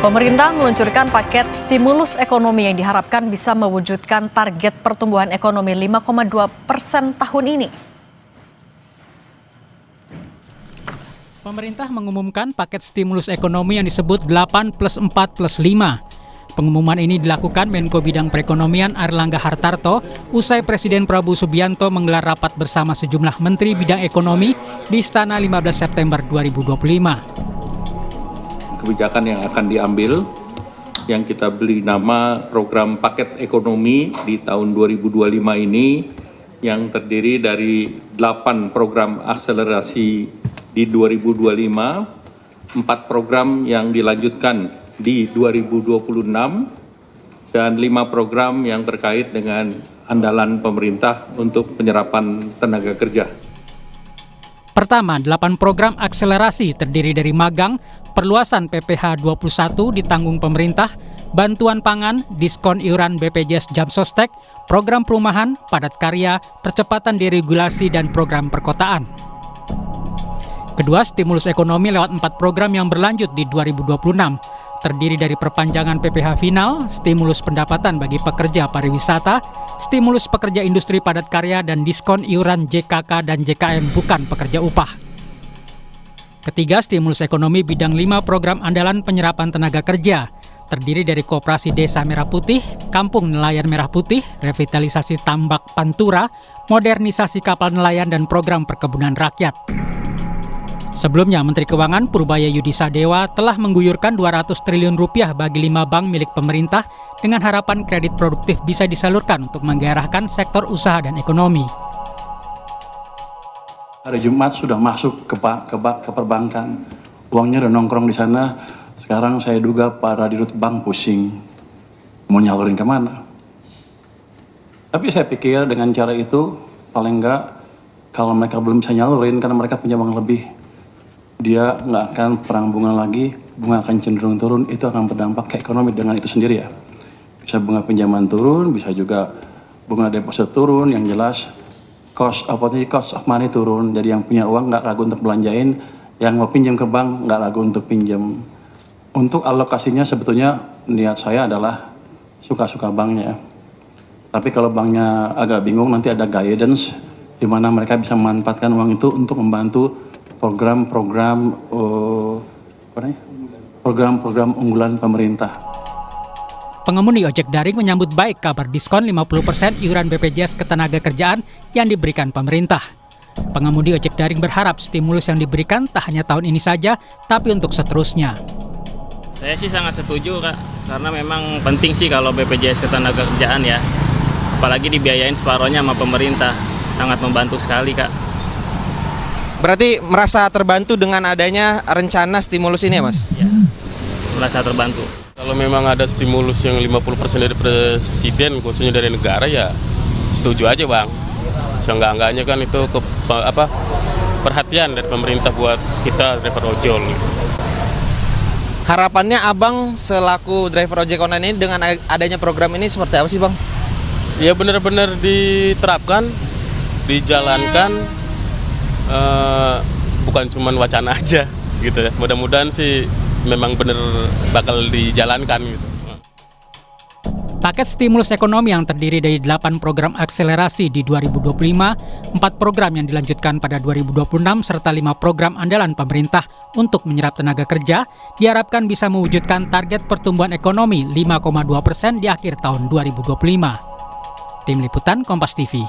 Pemerintah meluncurkan paket stimulus ekonomi yang diharapkan bisa mewujudkan target pertumbuhan ekonomi 5,2% tahun ini. Pemerintah mengumumkan paket stimulus ekonomi yang disebut 8+4+5. Pengumuman ini dilakukan Menko Bidang Perekonomian Airlangga Hartarto usai Presiden Prabowo Subianto menggelar rapat bersama sejumlah Menteri Bidang Ekonomi di Istana 15 September 2025. Kebijakan yang akan diambil, yang kita beri nama program paket ekonomi di tahun 2025 ini, yang terdiri dari 8 program akselerasi di 2025, 4 program yang dilanjutkan di 2026, dan 5 program yang terkait dengan andalan pemerintah untuk penyerapan tenaga kerja. Pertama, 8 program akselerasi terdiri dari magang, perluasan PPh 21 ditanggung pemerintah, bantuan pangan, diskon iuran BPJS Jam Sostek, program perumahan, padat karya, percepatan deregulasi, dan program perkotaan. Kedua, stimulus ekonomi lewat 4 program yang berlanjut di 2026, terdiri dari perpanjangan PPh final, stimulus pendapatan bagi pekerja pariwisata, stimulus pekerja industri padat karya, dan diskon iuran JKK dan JKM bukan pekerja upah. Ketiga, stimulus ekonomi bidang 5 program andalan penyerapan tenaga kerja, terdiri dari Koperasi Desa Merah Putih, Kampung Nelayan Merah Putih, revitalisasi tambak Pantura, modernisasi kapal nelayan, dan program perkebunan rakyat. Sebelumnya, Menteri Keuangan Purbaya Yudi Sadewa telah mengguyurkan 200 triliun rupiah bagi 5 bank milik pemerintah dengan harapan kredit produktif bisa disalurkan untuk menggairahkan sektor usaha dan ekonomi. Hari Jumat sudah masuk ke perbankan, uangnya udah nongkrong di sana. Sekarang saya duga para dirut bank pusing, mau nyalurin kemana. Tapi saya pikir dengan cara itu, paling enggak kalau mereka belum bisa nyalurin karena mereka punya uang lebih, dia nggak akan perang bunga lagi, bunga akan cenderung turun, itu akan berdampak ke ekonomi dengan itu sendiri ya. Bisa bunga pinjaman turun, bisa juga bunga deposit turun, yang jelas cost of money turun, jadi yang punya uang nggak ragu untuk belanjain, yang mau pinjam ke bank nggak ragu untuk pinjam. Untuk alokasinya sebetulnya niat saya adalah suka-suka banknya. Tapi kalau banknya agak bingung, nanti ada guidance di mana mereka bisa memanfaatkan uang itu untuk membantu program-program unggulan pemerintah. Pengemudi ojek daring menyambut baik kabar diskon 50% iuran BPJS Ketenagakerjaan yang diberikan pemerintah. Pengemudi ojek daring berharap stimulus yang diberikan tak hanya tahun ini saja, tapi untuk seterusnya. Saya sih sangat setuju, Kak, karena memang penting sih kalau BPJS Ketenagakerjaan ya. Apalagi dibiayain separohnya sama pemerintah, sangat membantu sekali, Kak. Berarti merasa terbantu dengan adanya rencana stimulus ini ya, Mas? Ya, merasa terbantu. Kalau memang ada stimulus yang 50% dari presiden, khususnya dari negara, ya setuju aja, Bang. Seenggak-enggaknya kan itu perhatian dari pemerintah buat kita driver ojol. Harapannya Abang selaku driver ojek online ini dengan adanya program ini seperti apa sih, Bang? Ya benar-benar diterapkan, dijalankan, bukan cuma wacana aja gitu ya. Mudah-mudahan sih memang benar bakal dijalankan gitu. Paket stimulus ekonomi yang terdiri dari 8 program akselerasi di 2025, 4 program yang dilanjutkan pada 2026, serta 5 program andalan pemerintah untuk menyerap tenaga kerja, diharapkan bisa mewujudkan target pertumbuhan ekonomi 5,2% di akhir tahun 2025. Tim Liputan Kompas TV.